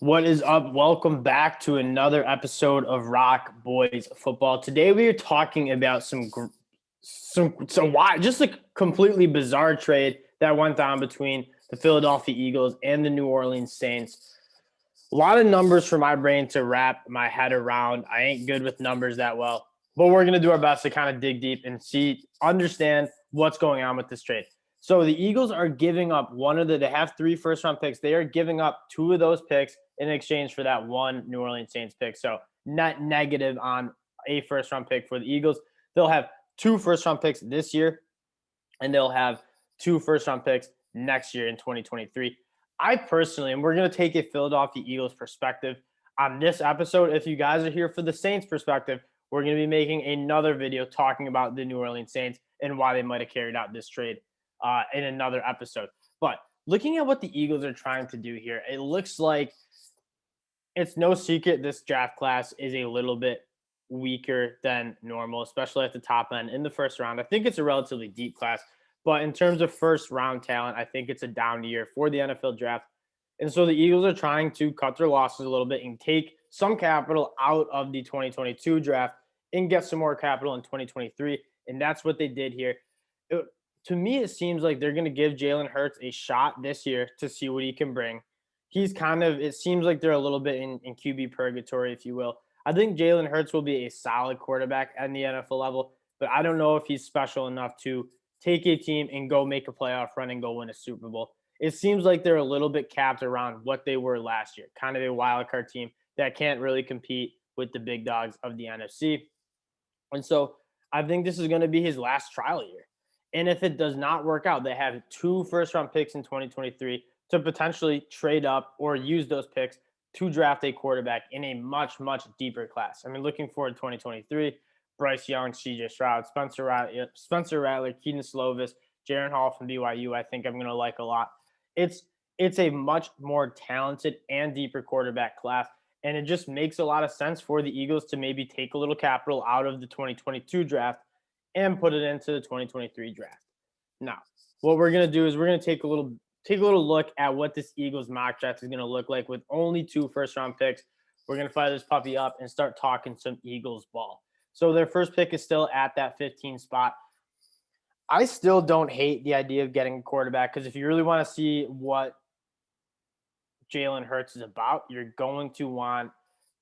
What is up? Welcome back to another episode of ROC Boys Football. Today we are talking about just a completely bizarre trade that went down between the Philadelphia Eagles and the New Orleans Saints. A lot of numbers for my brain to wrap my head around. I ain't good with numbers that well, but we're going to do our best to kind of dig deep and understand what's going on with this trade. So the Eagles are giving up they have 3 first-round picks. They are giving up 2 of those picks in exchange for that one New Orleans Saints pick. So net negative on a first-round pick for the Eagles. They'll have 2 first-round picks this year, and they'll have 2 first-round picks next year in 2023. I personally, and we're going to take a Philadelphia Eagles perspective on this episode. If you guys are here for the Saints perspective, we're going to be making another video talking about the New Orleans Saints and why they might have carried out this trade in another episode. But looking at what the Eagles are trying to do here, it looks like it's no secret this draft class is a little bit weaker than normal, especially at the top end in the first round. I think it's a relatively deep class, but in terms of first round talent, I think it's a down year for the NFL draft. And so the Eagles are trying to cut their losses a little bit and take some capital out of the 2022 draft and get some more capital in 2023. And that's what they did here. To me, it seems like they're going to give Jalen Hurts a shot this year to see what he can bring. It seems like they're a little bit in QB purgatory, if you will. I think Jalen Hurts will be a solid quarterback at the NFL level, but I don't know if he's special enough to take a team and go make a playoff run and go win a Super Bowl. It seems like they're a little bit capped around what they were last year, kind of a wild card team that can't really compete with the big dogs of the NFC. And so I think this is going to be his last trial year. And if it does not work out, they have 2 first-round picks in 2023 to potentially trade up or use those picks to draft a quarterback in a much, much deeper class. I mean, looking forward to 2023, Bryce Young, CJ Stroud, Spencer Rattler, Keaton Slovis, Jaron Hall from BYU, I think I'm going to like a lot. It's a much more talented and deeper quarterback class, and it just makes a lot of sense for the Eagles to maybe take a little capital out of the 2022 draft and put it into the 2023 draft. Now, what we're going to do is we're going to take a little look at what this Eagles mock draft is going to look like with only 2 first-round picks. We're going to fire this puppy up and start talking some Eagles ball. So their first pick is still at that 15 spot. I still don't hate the idea of getting a quarterback because if you really want to see what Jalen Hurts is about, you're going to want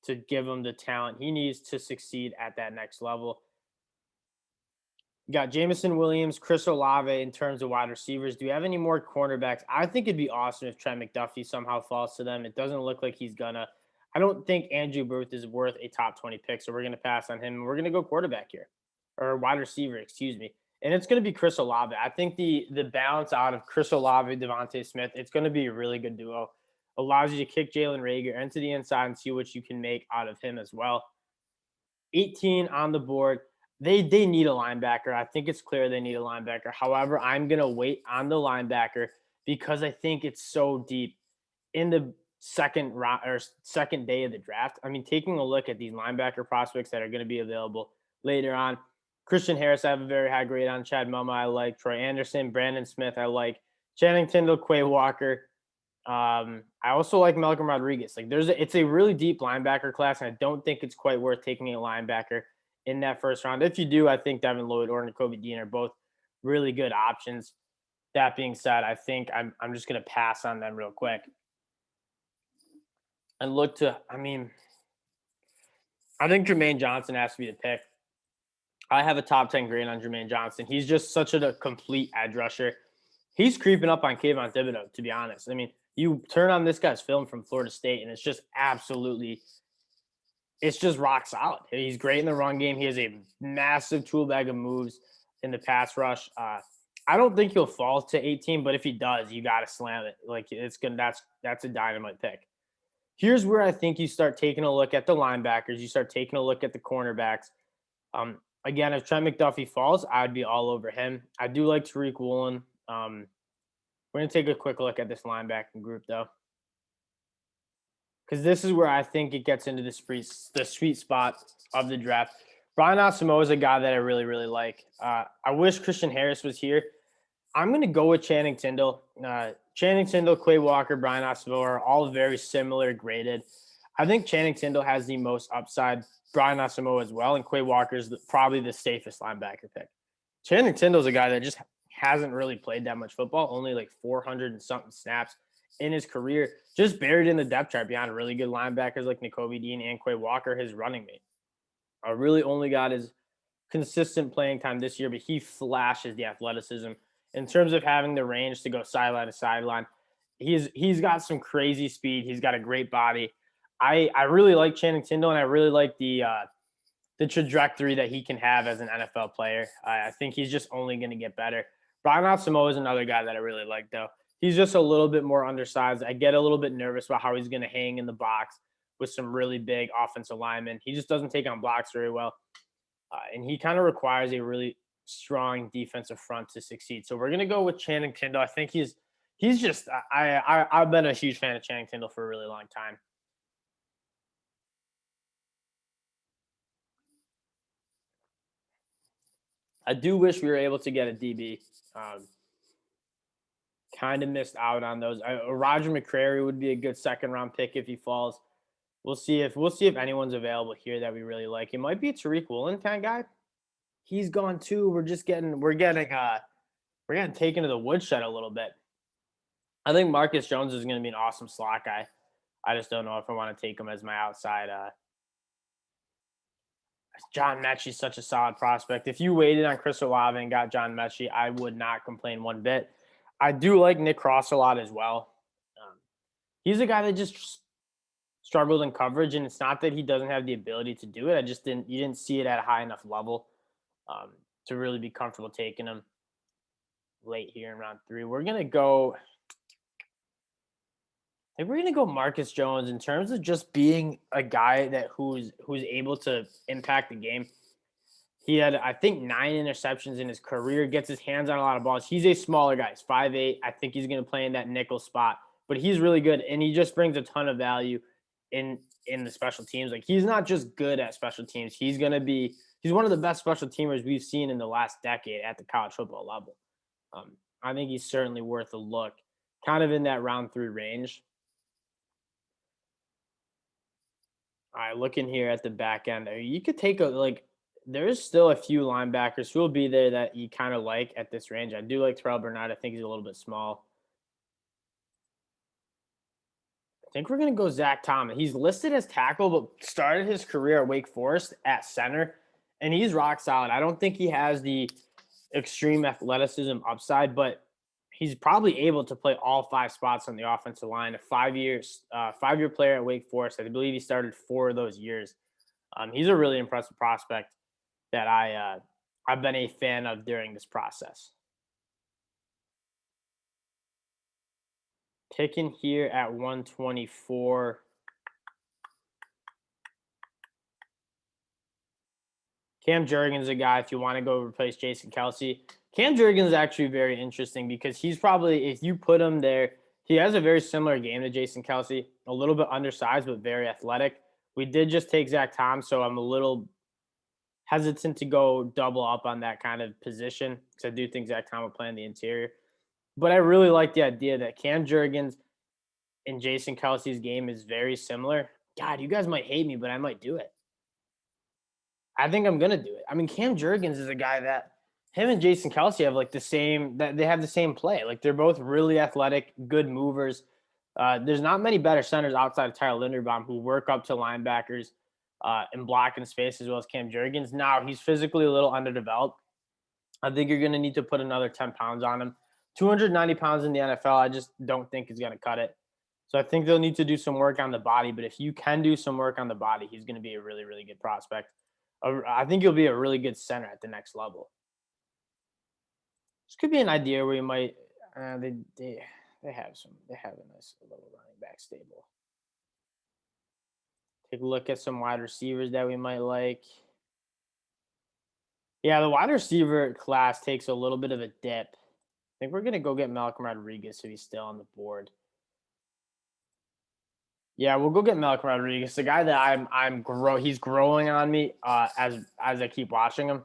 to give him the talent he needs to succeed at that next level. You got Jameson Williams, Chris Olave in terms of wide receivers. Do you have any more cornerbacks? I think it'd be awesome if Trent McDuffie somehow falls to them. It doesn't look like he's gonna. I don't think Andrew Booth is worth a top 20 pick, so we're going to pass on him. We're going to go quarterback here, or wide receiver, excuse me. And it's going to be Chris Olave. I think the balance out of Chris Olave, Devontae Smith, it's going to be a really good duo. Allows you to kick Jalen Reagor into the inside and see what you can make out of him as well. 18 on the board. They need a linebacker. I think it's clear they need a linebacker. However, I'm going to wait on the linebacker because I think it's so deep in the second day of the draft. I mean, taking a look at these linebacker prospects that are going to be available later on. Christian Harris, I have a very high grade on. Chad Muma, I like. Troy Anderson, Brandon Smith, I like. Channing Tindall, Quay Walker. I also like Malcolm Rodriguez. It's a really deep linebacker class, and I don't think it's quite worth taking a linebacker in that first round. If you do, I think Devin Lloyd or Nakobe Dean are both really good options. That being said, I think I'm just going to pass on them real quick. And I think Jermaine Johnson has to be the pick. I have a top 10 grade on Jermaine Johnson. He's just such a complete edge rusher. He's creeping up on Kayvon Thibodeau, to be honest. I mean, you turn on this guy's film from Florida State, and it's just rock solid. He's great in the run game. He has a massive tool bag of moves in the pass rush. I don't think he'll fall to 18, but if he does, you got to slam it. That's a dynamite pick. Here's where I think you start taking a look at the linebackers. You start taking a look at the cornerbacks. Again, if Trent McDuffie falls, I'd be all over him. I do like Tariq Woolen. We're going to take a quick look at this linebacking group, though, because this is where I think it gets into the sweet spot of the draft. Brian Asamoah is a guy that I really, really like. I wish Christian Harris was here. I'm going to go with Channing Tindall. Channing Tindall, Quay Walker, Brian Asamoah are all very similar graded. I think Channing Tindall has the most upside, Brian Asamoah as well, and Quay Walker is probably the safest linebacker pick. Channing Tindall's a guy that just hasn't really played that much football, only like 400 and something snaps in his career, just buried in the depth chart behind really good linebackers like Nakobe Dean and Quay Walker, his running mate. I really only got his consistent playing time this year, but he flashes the athleticism in terms of having the range to go sideline to sideline. He's got some crazy speed. He's got a great body. I really like Channing Tindall, and I really like the trajectory that he can have as an NFL player. I think he's just only going to get better. Brian Asamoah is another guy that I really like, though. He's just a little bit more undersized. I get a little bit nervous about how he's going to hang in the box with some really big offensive linemen. He just doesn't take on blocks very well. And he kind of requires a really strong defensive front to succeed. So we're going to go with Channing Tindall. I think he's just I've been a huge fan of Channing Tindall for a really long time. I do wish we were able to get a DB. Kind of missed out on those. Roger McCrary would be a good second round pick if he falls. We'll see if anyone's available here that we really like. It might be a Tariq Woolen kind of guy. He's gone too. We're getting taken to the woodshed a little bit. I think Marcus Jones is going to be an awesome slot guy. I just don't know if I want to take him as my outside. John Mechie's such a solid prospect. If you waited on Chris Olave and got John Mechie, I would not complain one bit. I do like Nick Cross a lot as well. He's a guy that just struggled in coverage, and it's not that he doesn't have the ability to do it. You didn't see it at a high enough level to really be comfortable taking him late here in round 3. I think we're gonna go Marcus Jones in terms of just being a guy that who's able to impact the game. He had, I think, 9 interceptions in his career, gets his hands on a lot of balls. He's a smaller guy. He's 5'8". I think he's going to play in that nickel spot, but he's really good, and he just brings a ton of value in the special teams. Like, he's not just good at special teams. He's one of the best special teamers we've seen in the last decade at the college football level. I think he's certainly worth a look, kind of in that round 3 range. All right, looking here at the back end, you could take there's still a few linebackers who will be there that you kind of like at this range. I do like Terrell Bernard. I think he's a little bit small. I think we're going to go Zach Thomas. He's listed as tackle, but started his career at Wake Forest at center, and he's rock solid. I don't think he has the extreme athleticism upside, but he's probably able to play all 5 spots on the offensive line. A 5-year player at Wake Forest. I believe he started 4 of those years. He's a really impressive prospect that I've been a fan of during this process. Picking here at 124. Cam Jurgens is a guy if you want to go replace Jason Kelce. Cam Jurgens is actually very interesting because he's probably, if you put him there, he has a very similar game to Jason Kelce, a little bit undersized but very athletic. We did just take Zach Tom, so I'm a little hesitant to go double up on that kind of position because I do think Zach Tom will play in the interior. But I really like the idea that Cam Jurgens and Jason Kelce's game is very similar. God, you guys might hate me, but I might do it. I think I'm gonna do it. I mean, Cam Jurgens is a guy that him and Jason Kelce have they have the same play. Like, they're both really athletic, good movers. There's not many better centers outside of Tyler Linderbaum who work up to linebackers and block in space as well as Cam Jurgens. Now, he's physically a little underdeveloped. I think you're going to need to put another 10 pounds on him. 290 pounds in the NFL, I just don't think is going to cut it. So I think they'll need to do some work on the body. But if you can do some work on the body, he's going to be a really, really good prospect. I think he'll be a really good center at the next level. This could be an idea where you might they have a nice little running back stable. Take a look at some wide receivers that we might like. Yeah, the wide receiver class takes a little bit of a dip. I think we're gonna go get Malcolm Rodriguez if he's still on the board. Yeah, we'll go get Malcolm Rodriguez, the guy that he's growing on me as I keep watching him.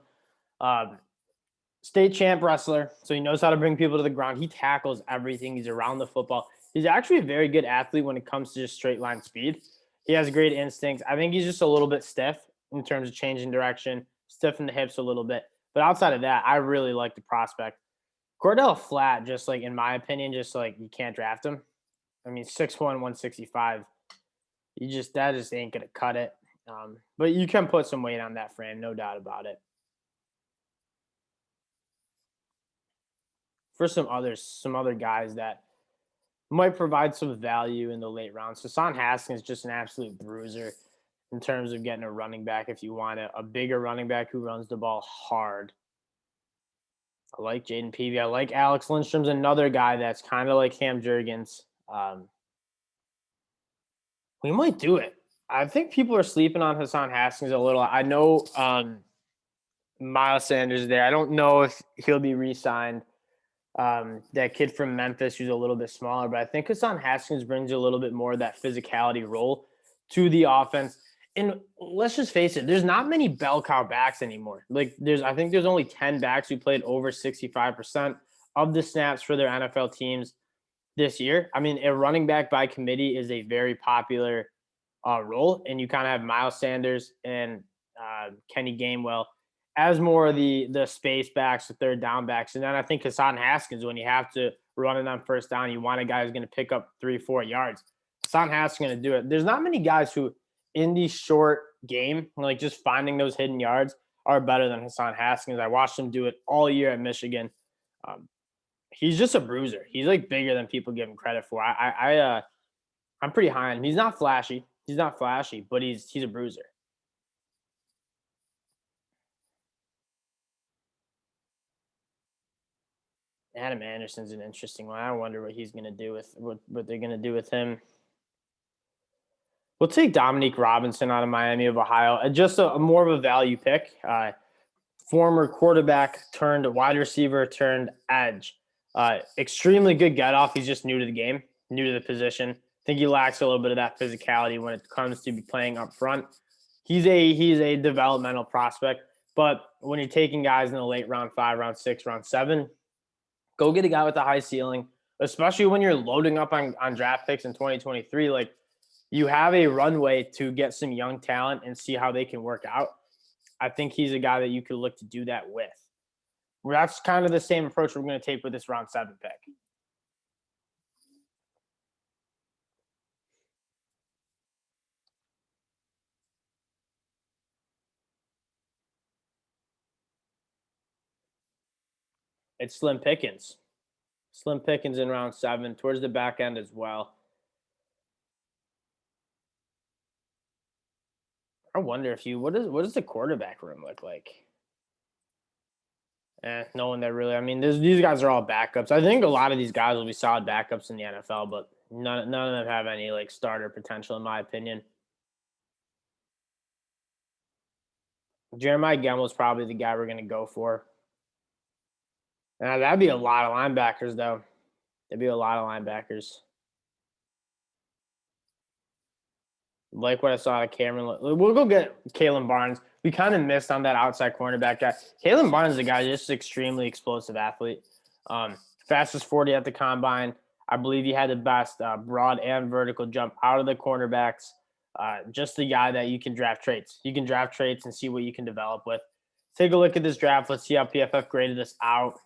State champ wrestler, so he knows how to bring people to the ground. He tackles everything. He's around the football. He's actually a very good athlete when it comes to just straight line speed. He has great instincts. I think he's just a little bit stiff in terms of changing direction, stiff in the hips a little bit. But outside of that, I really like the prospect. Cordell Flat, just like in my opinion, just like you can't draft him. I mean, 6'1", 165. That just ain't gonna cut it. But you can put some weight on that frame, no doubt about it. For some other guys that might provide some value in the late rounds. Hassan Haskins is just an absolute bruiser in terms of getting a running back if you want a bigger running back who runs the ball hard. I like Jaden Peavy. I like Alex Lindstrom's another guy that's kind of like Cam Jurgens. We might do it. I think people are sleeping on Hassan Haskins a little. I know Miles Sanders there. I don't know if he'll be re-signed. That kid from Memphis who's a little bit smaller, but I think Hassan Haskins brings a little bit more of that physicality role to the offense. And let's just face it, there's not many bell cow backs anymore. Like I think there's only 10 backs who played over 65% of the snaps for their NFL teams this year. I mean, a running back by committee is a very popular role, and you kind of have Miles Sanders and Kenny Gainwell as more of the space backs, the third down backs. And then I think Hassan Haskins, when you have to run it on first down, you want a guy who's going to pick up 3-4 yards. Hassan Haskins going to do it. There's not many guys who in the short game, like just finding those hidden yards, are better than Hassan Haskins. I watched him do it all year at Michigan. He's just a bruiser. He's like bigger than people give him credit for. I'm pretty high on him. He's not flashy, but he's a bruiser. Adam Anderson's an interesting one. I wonder what he's going to do with what they're going to do with him. We'll take Dominique Robinson out of Miami of Ohio. Just a more of a value pick. Former quarterback turned wide receiver turned edge. Extremely good get off. He's just new to the game, new to the position. I think he lacks a little bit of that physicality when it comes to playing up front. He's a developmental prospect, but when you're taking guys in the late round 5, round 6, round 7, go get a guy with a high ceiling, especially when you're loading up on draft picks in 2023. Like, you have a runway to get some young talent and see how they can work out. I think he's a guy that you could look to do that with. That's kind of the same approach we're going to take with this round 7 pick. It's Slim Pickens. Slim Pickens in round 7, towards the back end as well. I wonder if what does the quarterback room look like? No one that really. I mean, these guys are all backups. I think a lot of these guys will be solid backups in the NFL, but none of them have any like starter potential, in my opinion. Jeremiah Gemmel is probably the guy we're going to go for. That'd be a lot of linebackers, though. There'd be a lot of linebackers. Like what I saw at Cameron. We'll go get Kalen Barnes. We kind of missed on that outside cornerback guy. Kalen Barnes is a guy just extremely explosive athlete. Fastest 40 at the combine. I believe he had the best broad and vertical jump out of the cornerbacks. Just the guy that you can draft traits. You can draft traits and see what you can develop with. Take a look at this draft. Let's see how PFF graded this out.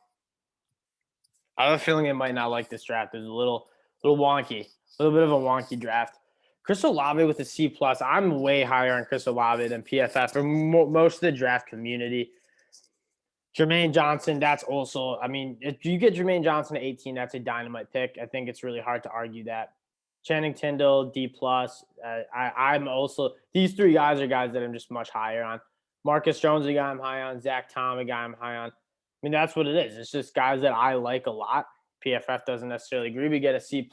I have a feeling they might not like this draft. It's a little wonky. A little bit of a wonky draft. Chris Olave with a C+. I'm way higher on Chris Olave than PFF for most of the draft community. Jermaine Johnson, that's also, I mean, if you get Jermaine Johnson at 18, that's a dynamite pick. I think it's really hard to argue that. Channing Tindall, D+. I'm also, these 3 guys are guys that I'm just much higher on. Marcus Jones, a guy I'm high on. Zach Tom, a guy I'm high on. I mean, that's what it is. It's just guys that I like a lot. PFF doesn't necessarily agree. We get a C+.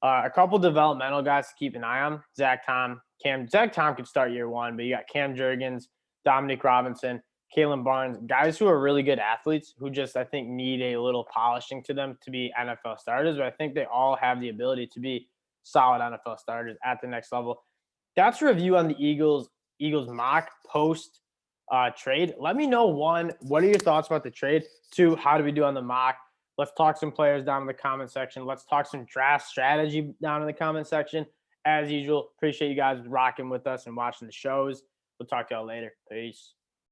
A couple developmental guys to keep an eye on. Zach Tom could start year 1, but you got Cam Jurgens, Dominique Robinson, Kalen Barnes, guys who are really good athletes who just, I think, need a little polishing to them to be NFL starters. But I think they all have the ability to be solid NFL starters at the next level. That's a review on the Eagles mock post trade. Let me know, one, what are your thoughts about the trade? Two, how do we do on the mock? Let's talk some players down in the comment section. Let's talk some draft strategy down in the comment section. As usual, appreciate you guys rocking with us and watching the shows. We'll talk to y'all later. Peace.